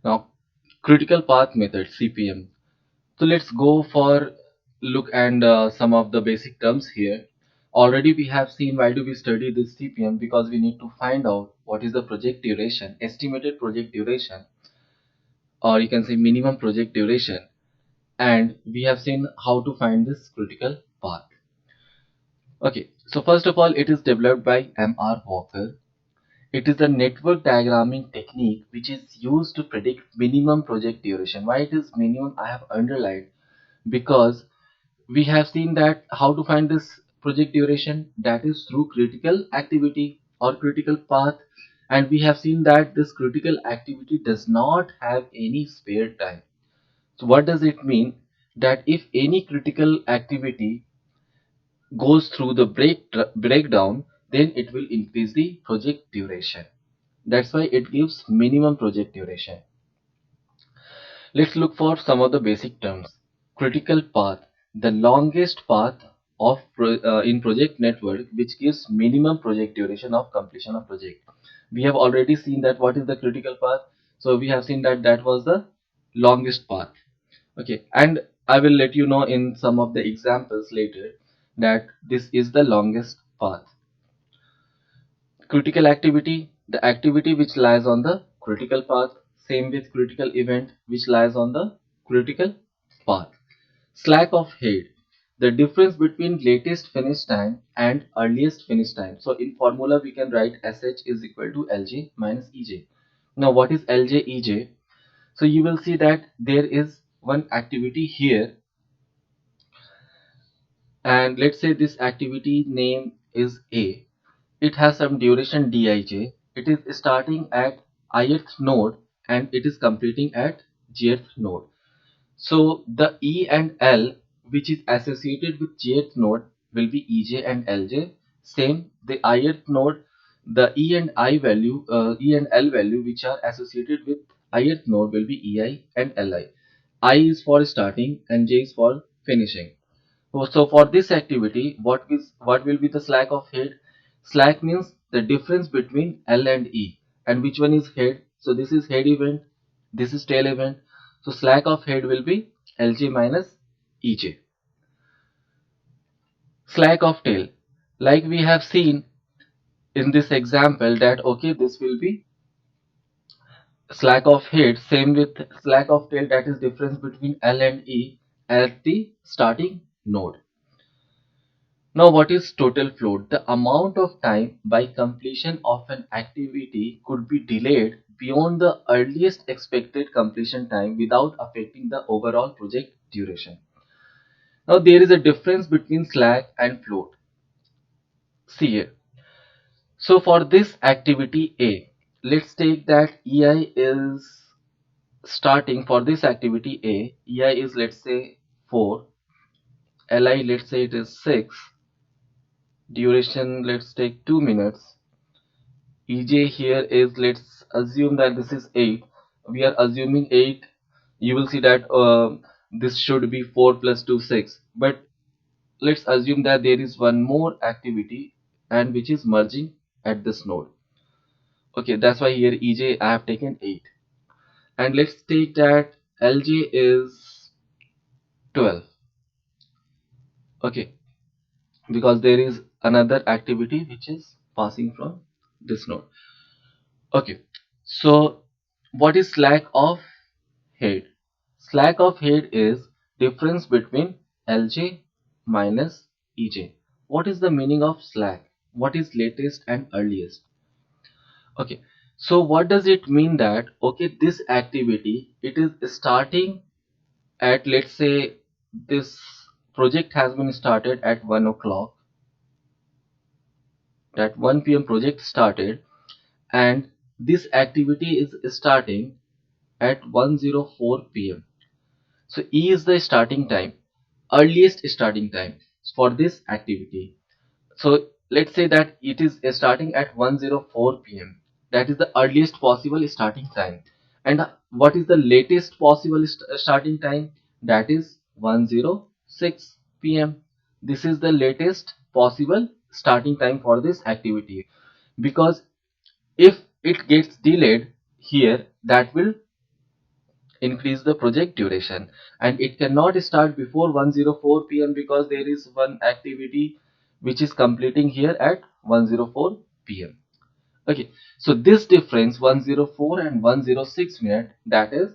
Now, critical path method CPM. So let's go for look and some of the basic terms here. Already we have seen why do we study this CPM, because we need to find out what is the project duration, estimated project duration, or you can say minimum project duration, and we have seen how to find this critical path. Okay, so first of all, it is developed by M.R. Walker. It is a network diagramming technique which is used to predict minimum project duration. Why it is minimum, I have underlined, because we have seen that how to find this project duration, that is through critical activity or critical path, and we have seen that this critical activity does not have any spare time. So what does it mean? That if any critical activity goes through the breakdown, then it will increase the project duration. That's why it gives minimum project duration. Let's look for some of the basic terms. Critical path, the longest path of in project network, which gives minimum project duration of completion of project. We have already seen that what is the critical path. So we have seen that that was the longest path. Okay, and I will let you know in some of the examples later that this is the longest path. Critical activity, the activity which lies on the critical path. Same with critical event which lies on the critical path. Slack of head, the difference between latest finish time and earliest finish time. So in formula we can write SH is equal to LJ minus EJ. Now what is LJ EJ? So you will see that there is one activity here, and let's say this activity name is A. It has some duration Dij. It is starting at ith node and it is completing at jth node. So the E and L which is associated with jth node will be Ej and Lj. Same, the ith node, the E and E and L value which are associated with ith node will be Ei and Li. I is for starting and J is for finishing. So for this activity, what will be the slack of head? Slack means the difference between L and E, and which one is head? So this is head event, this is tail event. So slack of head will be Lj minus Ej. Slack of tail, like we have seen in this example that okay, this will be slack of head. Same with slack of tail, that is difference between L and E at the starting node. Now, what is total float? The amount of time by completion of an activity could be delayed beyond the earliest expected completion time without affecting the overall project duration. Now, there is a difference between slack and float. See here. So, for this activity A, let's take that EI is starting for this activity A. EI is, let's say, 4, LI, let's say it is 6, duration, let's take 2 minutes. EJ here is, let's assume that this is 8. We are assuming 8. You will see that this should be 4 plus 2 6. But let's assume that there is one more activity and which is merging at this node. Okay, that's why here EJ I have taken 8. And let's take that LJ is 12. Okay, because there is another activity which is passing from this node. Okay, so what is slack of head? Slack of head is difference between Lj minus Ej. What is the meaning of slack? What is latest and earliest? Okay, so what does it mean that okay, this activity it is starting at, let's say this project has been started at 1 o'clock, that 1 p.m. project started, and this activity is starting at 1:04 p.m. So E is the starting time, earliest starting time for this activity. So let's say that it is starting at 1:04 p.m. That is the earliest possible starting time. And what is the latest possible starting time? That is 1:06 p.m. This is the latest possible starting time for this activity, because if it gets delayed here, that will increase the project duration, and it cannot start before 104 p.m. because there is one activity which is completing here at 104 p.m. Okay, so this difference 104 and 106 minute, that is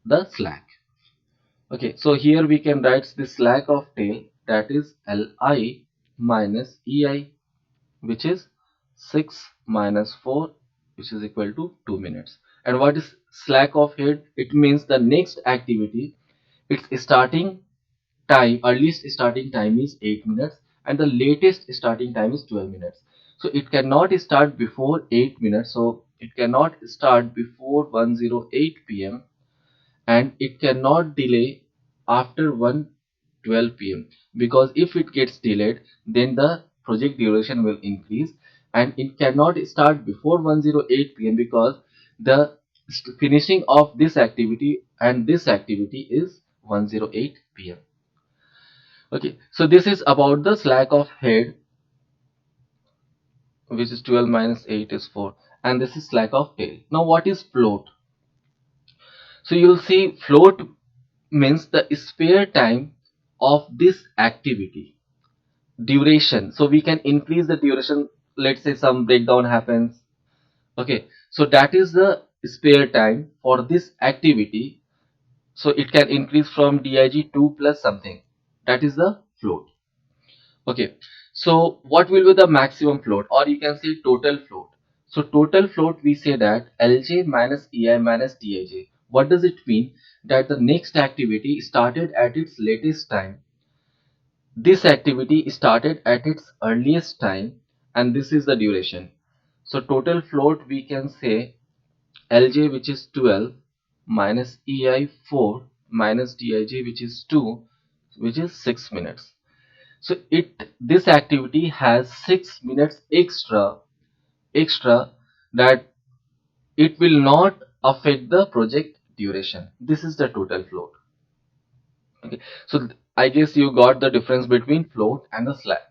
the slack. Okay, so here we can write the slack of tail, that is Li minus Ei, which is 6 minus 4, which is equal to 2 minutes. And what is slack of head? It means the next activity, its starting time, earliest starting time is 8 minutes and the latest starting time is 12 minutes. So it cannot start before 8 minutes. So it cannot start before 108 p.m. and it cannot delay after 112 p.m. because if it gets delayed, then the project duration will increase, and it cannot start before 108 p.m. because the finishing of this activity and this activity is 108 p.m. Okay, so this is about the slack of head, which is 12 minus 8 is 4, and this is slack of tail. Now what is float? So you will see float means the spare time of this activity duration. So we can increase the duration. Let's say some breakdown happens. Okay, so that is the spare time for this activity. So it can increase from dig 2 plus something. That is the float. Okay, so what will be the maximum float, or you can say total float? So total float, we say that Lj minus Ei minus Dij. What does it mean? That the next activity started at its latest time. This activity started at its earliest time, and this is the duration. So total float, we can say Lj, which is 12, minus Ei 4 minus Dij, which is 2, which is 6 minutes. So this activity has 6 minutes extra that it will not affect the project duration. This is the total float. Okay, so I guess you got the difference between float and the slack.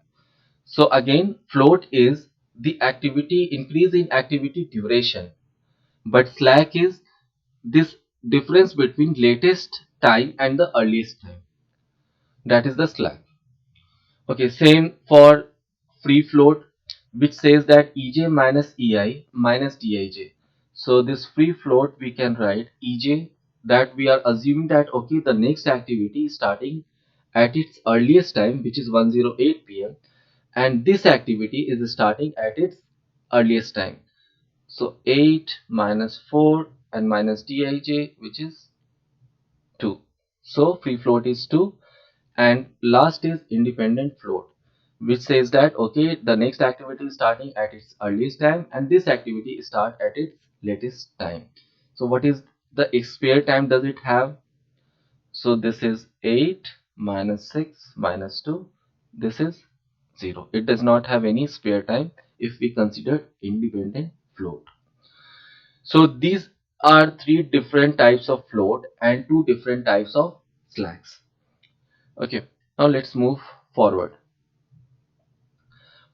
So again, float is the activity increase in activity duration, but slack is this difference between latest time and the earliest time. That is the slack. Okay, same for free float, which says that Ej minus Ei minus Dij. So this free float, we can write Ej, that we are assuming that okay, the next activity is starting at its earliest time, which is 108 p.m. and this activity is starting at its earliest time. So 8 minus 4 and minus Dij, which is 2. So free float is 2, and last is independent float, which says that okay, the next activity is starting at its earliest time and this activity start at its latest time. So what is the spare time does it have? So this is 8 minus 6 minus 2, this is 0. It does not have any spare time if we consider independent float. So these are three different types of float and two different types of slacks. Okay, now let's move forward.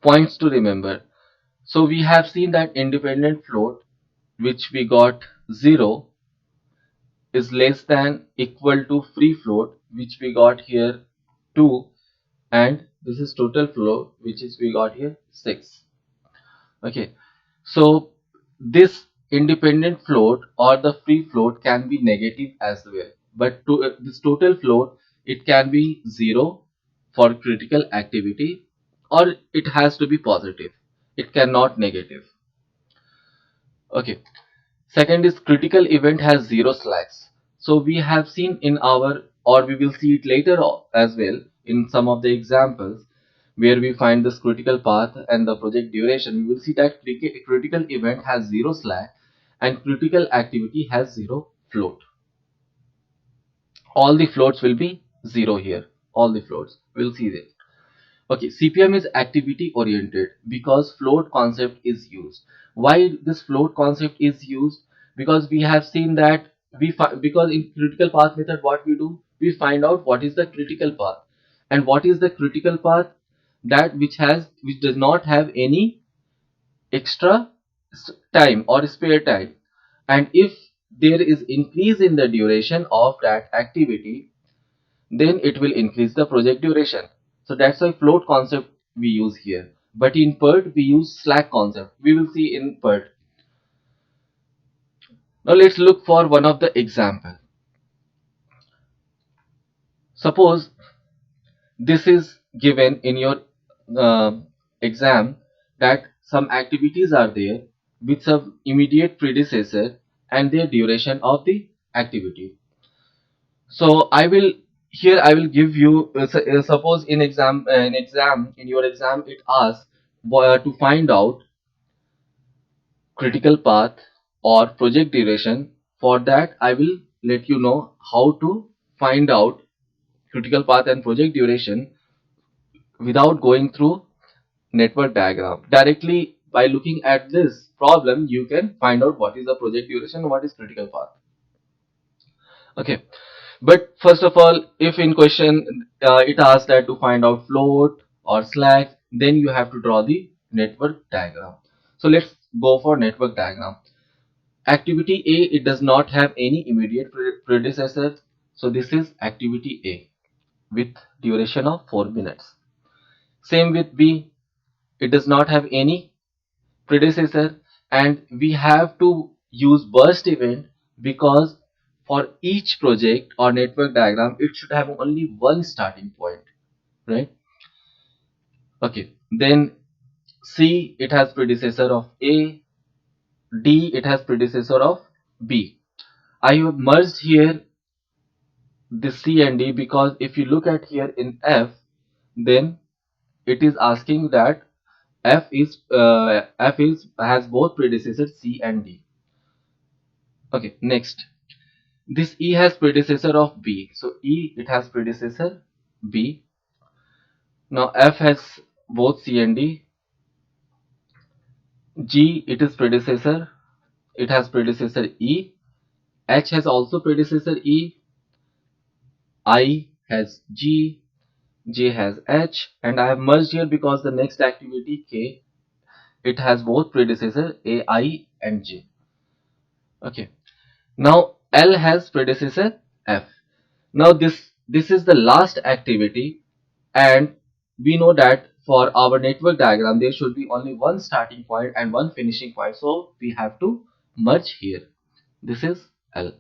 Points to remember. So we have seen that independent float, which we got 0, is less than equal to free float, which we got here 2, and this is total float, which is we got here 6. Okay, so this independent float or the free float can be negative as well, but this total float, it can be 0 for critical activity, or it has to be positive, it cannot negative. Okay, second is critical event has 0 slacks. So we have seen in our, or we will see it later as well in some of the examples where we find this critical path and the project duration. We will see that critical event has 0 slack and critical activity has 0 float. All the floats will be 0 here. All the floats. We'll see this. Okay, CPM is activity oriented because float concept is used. Why this float concept is used? Because we have seen that because in critical path method what we do, we find out what is the critical path, and what is the critical path, that which does not have any extra time or spare time. And if there is increase in the duration of that activity, then it will increase the project duration. So that's why float concept we use here. But in PERT, we use slack concept. We will see in PERT. Now let's look for one of the example. Suppose this is given in your uh, exam that some activities are there with some immediate predecessor and their duration of the activity. So I will give you suppose in your exam it asks to find out critical path or project duration. For that I will let you know how to find out critical path and project duration without going through network diagram. Directly by looking at this problem you can find out what is the project duration, what is critical path. Okay. But first of all, if in question it asks that to find out float or slack, then you have to draw the network diagram. So let's go for network diagram. Activity A, it does not have any immediate predecessor. So this is activity A with duration of 4 minutes. Same with B, it does not have any predecessor, and we have to use burst event because for each project or network diagram it should have only one starting point, right? Okay, then C, it has predecessor of A. D, it has predecessor of B. I have merged here this C and D because if you look at here in F, then it is asking that F is has both predecessors C and D. Okay, next, this E has predecessor of B. So E, it has predecessor B. Now F has both C and D. G, it is predecessor. It has predecessor E. H has also predecessor E. I has G. J has H. And I have merged here because the next activity K, it has both predecessor A, I and J. Okay. Now L has predecessor F. Now this is the last activity, and we know that for our network diagram there should be only one starting point and one finishing point, so we have to merge here. This is L.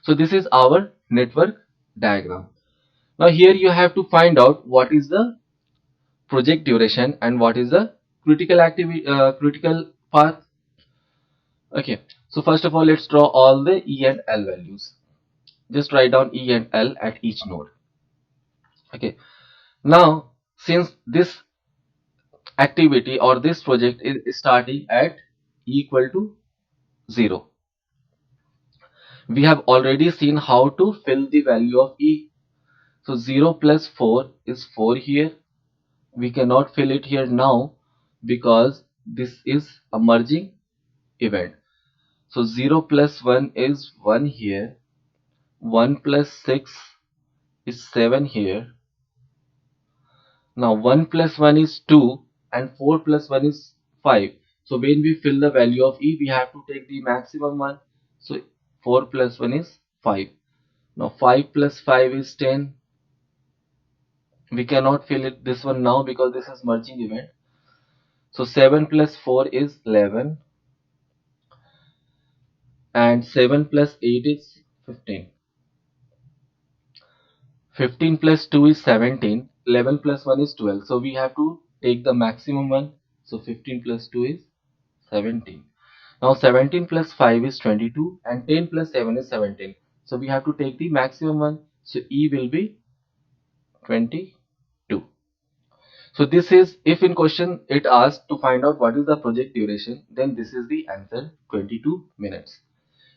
So this is our network diagram. Now here you have to find out what is the project duration and what is the critical path. Okay, so first of all let's draw all the E and L values. Just write down E and L at each node. Okay, now since this activity or this project is starting at equal to 0, we have already seen how to fill the value of E. So 0 plus 4 is 4 here. We cannot fill it here now because this is a merging event. So 0 plus 1 is 1 here. 1 plus 6 is 7 here. Now 1 plus 1 is 2 and 4 plus 1 is 5. So when we fill the value of E, we have to take the maximum one. So 4 plus 1 is 5. Now 5 plus 5 is 10. We cannot fill it this one now because this is merging event. So 7 plus 4 is 11 and 7 plus 8 is 15. 15 plus 2 is 17. 11 plus 1 is 12. So we have to take the maximum one. So 15 plus 2 is 17. Now 17 plus 5 is 22 and 10 plus 7 is 17. So we have to take the maximum one. So E will be 22. So this is, if in question it asks to find out what is the project duration, then this is the answer, 22 minutes.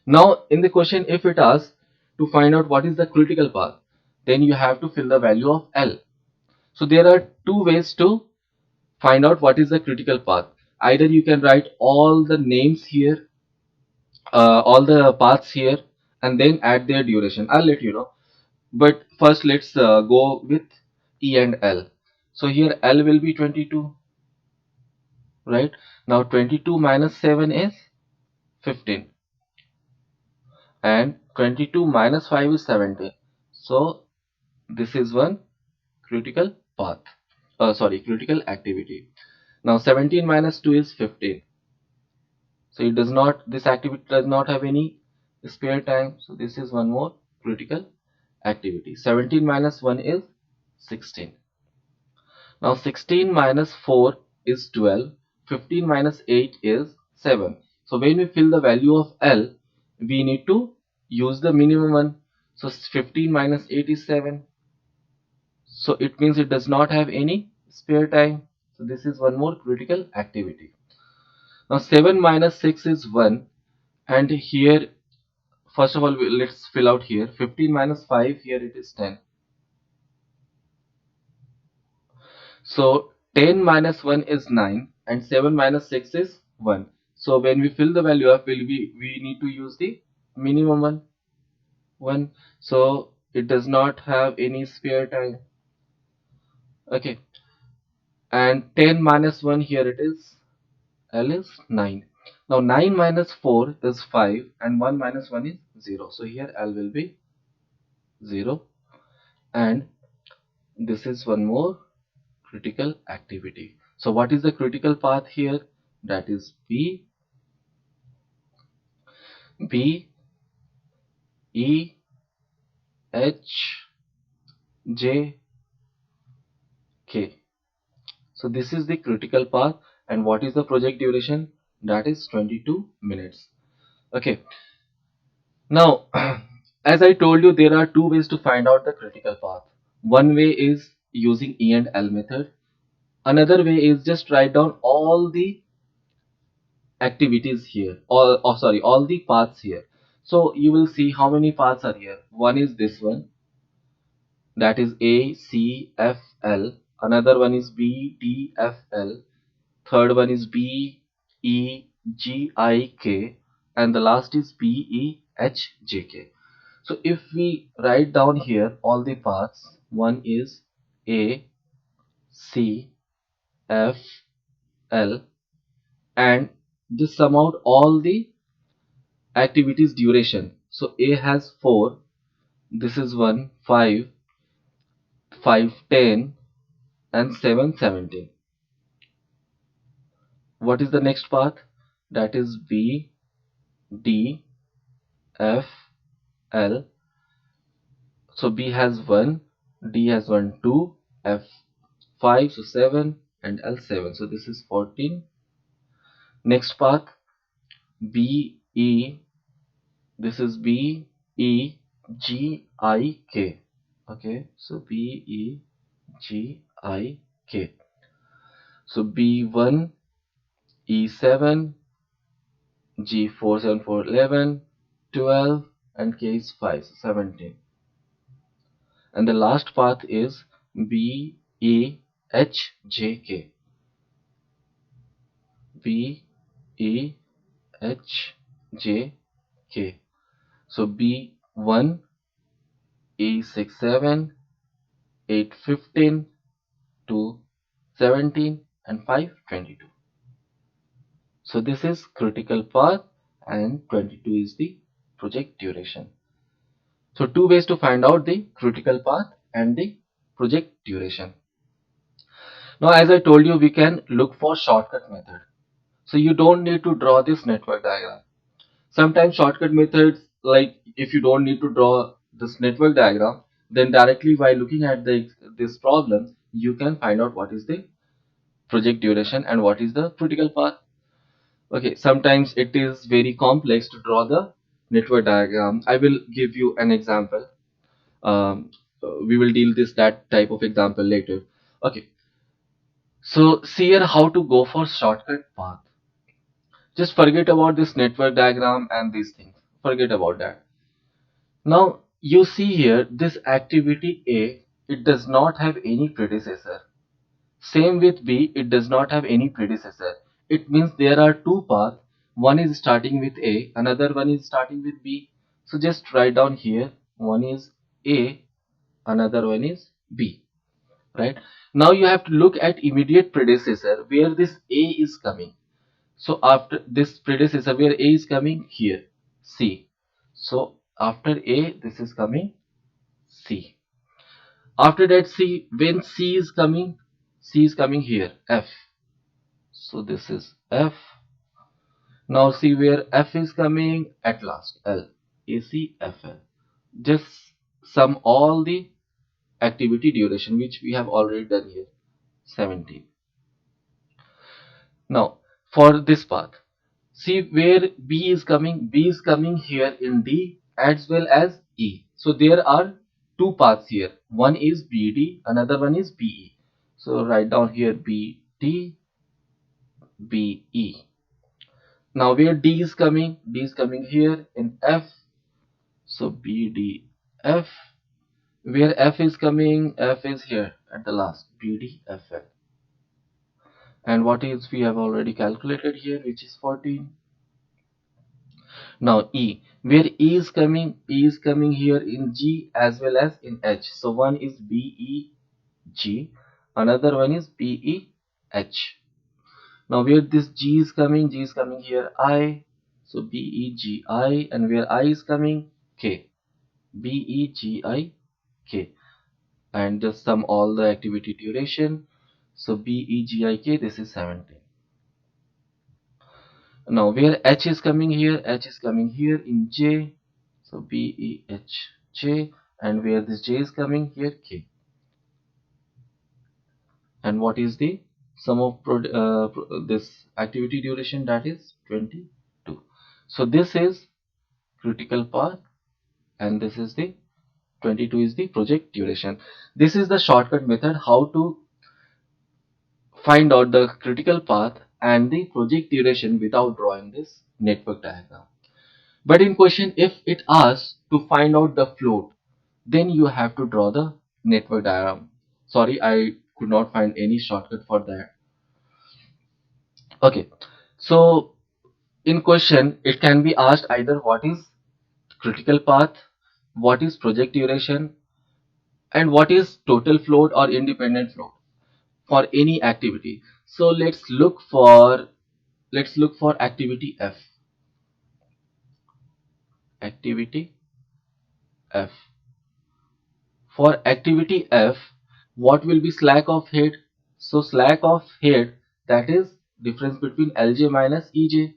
Now in the question if it asks to find out what is the critical path, then you have to fill the value of L. So there are two ways to find out what is the critical path. Either you can write all the names here, all the paths here, and then add their duration. I'll let you know. But first let's go with E and L. So here L will be 22, right? Now 22 minus 7 is 15. and 22 minus 5 is 17. So this is one critical path. Sorry, critical activity. Now 17 minus 2 is 15. So it does not, this activity does not have any spare time. So this is one more critical activity. 17 minus 1 is 16. Now 16 minus 4 is 12. 15 minus 8 is 7. So when we fill the value of L, we need to use the minimum one. So 15 minus 8 is 7. So it means it does not have any spare time. So this is one more critical activity. Now 7 minus 6 is 1, and here first of all let's fill out here 15 minus 5, here it is 10. So 10 minus 1 is 9 and 7 minus 6 is 1. So when we fill the value up, we need to use the minimum one. So it does not have any spare time. Okay, and 10 minus 1, here it is, L is 9. Now 9 minus 4 is 5 and 1 minus 1 is 0. So here L will be 0, and this is one more critical activity. So what is the critical path here? That is B, B, E, H, J, K. So this is the critical path, and what is the project duration? That is 22 minutes. Okay. Now, as I told you, there are two ways to find out the critical path. One way is using E and L method. Another way is just write down all the activities here, all the paths here. So you will see how many paths are here. One is this one, that is A, C, F, L. Another one is B, D, F, L. Third one is B, E, G, I, K. And the last is B, E, H, J, K. So if we write down here all the paths, one is A, C, F, L, and just sum out all the activities duration. So A has 4, this is 1, 5, 5, 10, and 7, 17. What is the next path? That is B, D, F, L. So B has 1, D has 1, 2, F 5, so 7, and L 7. So this is 14. Next path, B, E. This is B, E, G, I, K. Okay, so B, E, G, I, K. So B1, E7, G4, 7, 4, 11, 12, and K is 5, so 17. And the last path is B, E, H, J, K. B, E, H, J, K. So B1, E6, 7, 8, 15, 2, 17, and 5, 22. So this is critical path, and 22 is the project duration. So two ways to find out the critical path and the project duration. Now as I told you, we can look for shortcut method. So you don't need to draw this network diagram. Sometimes shortcut methods, like if you don't need to draw this network diagram, then directly by looking at this problem, you can find out what is the project duration and what is the critical path. Okay, sometimes it is very complex to draw the network diagram. I will give you an example. We will deal that type of example later. Okay, so see here how to go for shortcut path. Just forget about this network diagram and these things. Forget about that. Now you see here this activity A, it does not have any predecessor. Same with B, it does not have any predecessor. It means there are two paths. One is starting with A, another one is starting with B. So just write down here, one is A, another one is B. Right? Now you have to look at immediate predecessor where this A is coming. So after this predecessor where A is coming, here C. So after A, this is coming C. After that, C, when C is coming here, F. So this is F. Now see where F is coming at last, L. A, C, F, L. Just sum all the activity duration which we have already done here, 17. Now for this path, see where B is coming here in D as well as E. So there are two paths here. One is BD, another one is BE. So write down here BD, BE. Now where D is coming? D is coming here in F. So BDF. Where F is coming? F is here at the last. BDFL. And what is we have already calculated here, which is 14. Now E, where E is coming? E is coming here in G as well as in H. So one is BEG, another one is BEH. Now where this G is coming? G is coming here I. So BEGI, and where I is coming? K. BEGIK. And just sum all the activity duration. So BEGIK, this is 17. Now where H is coming here? H is coming here in J. So BEHJ, and where this J is coming here, K. And what is the sum of this activity duration? That is 22. So this is critical path, and this is the 22 is the project duration. This is the shortcut method how to find out the critical path and the project duration without drawing this network diagram. But in question, if it asks to find out the float, then you have to draw the network diagram. Sorry, I could not find any shortcut for that. Okay, so in question, it can be asked either what is critical path, what is project duration, and what is total float or independent float for any activity. So let's look for activity F. Activity F. For activity F, what will be slack of head? So slack of head, that is difference between Lj minus Ej.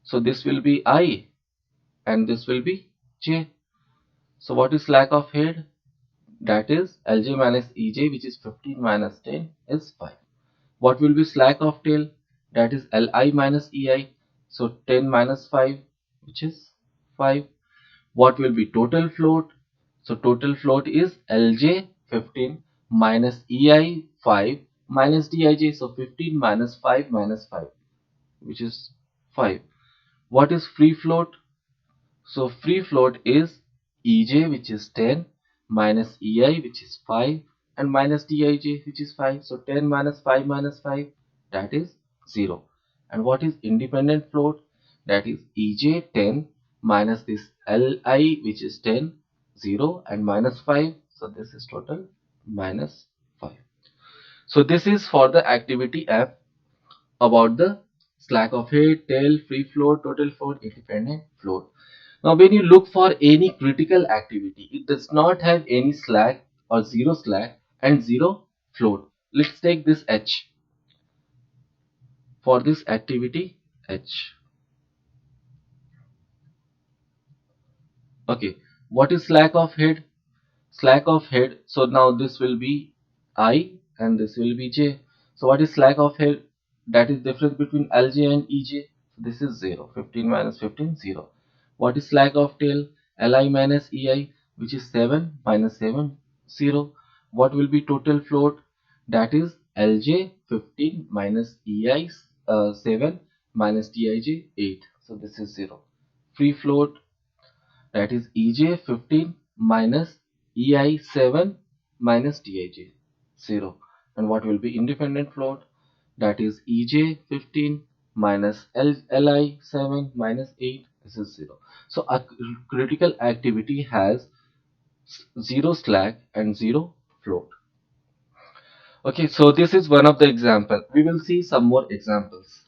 So this will be I and this will be J. So what is slack of head? That is Lj minus Ej, which is 15 minus 10 is 5. What will be slack of tail? That is Li minus Ei. So 10 minus 5, which is 5. What will be total float? So total float is Lj 15 minus Ei 5 minus Dij. So 15 minus 5 minus 5, which is 5. What is free float? So free float is Ej, which is 10, minus Ei, which is 5, and minus Dij, which is 5. So 10 minus 5 minus 5, that is 0. And what is independent float? That is Ej 10 minus this Li, which is 10, 0, and minus 5. So this is total minus 5. So this is for the activity F about the slack of head, tail, free float, total float, independent float. Now when you look for any critical activity, it does not have any slack or zero slack and zero float. Let's take this H. For this activity H. Okay, what is slack of head? Slack of head, so now this will be I and this will be J. So what is slack of head? That is difference between Lj and Ej. So this is 0. 15 minus 15, 0. What is slack of tail? Li minus Ei, which is 7 minus 7, 0. What will be total float? That is Lj 15 minus Ei 7 minus Dij 8. So this is 0. Free float, that is Ej 15 minus Ei 7 minus Dij 0. And what will be independent float? That is Ej 15 minus Li 7 minus 8. This is 0. So a critical activity has 0 slack and 0 float. Okay, so this is one of the example. We will see some more examples.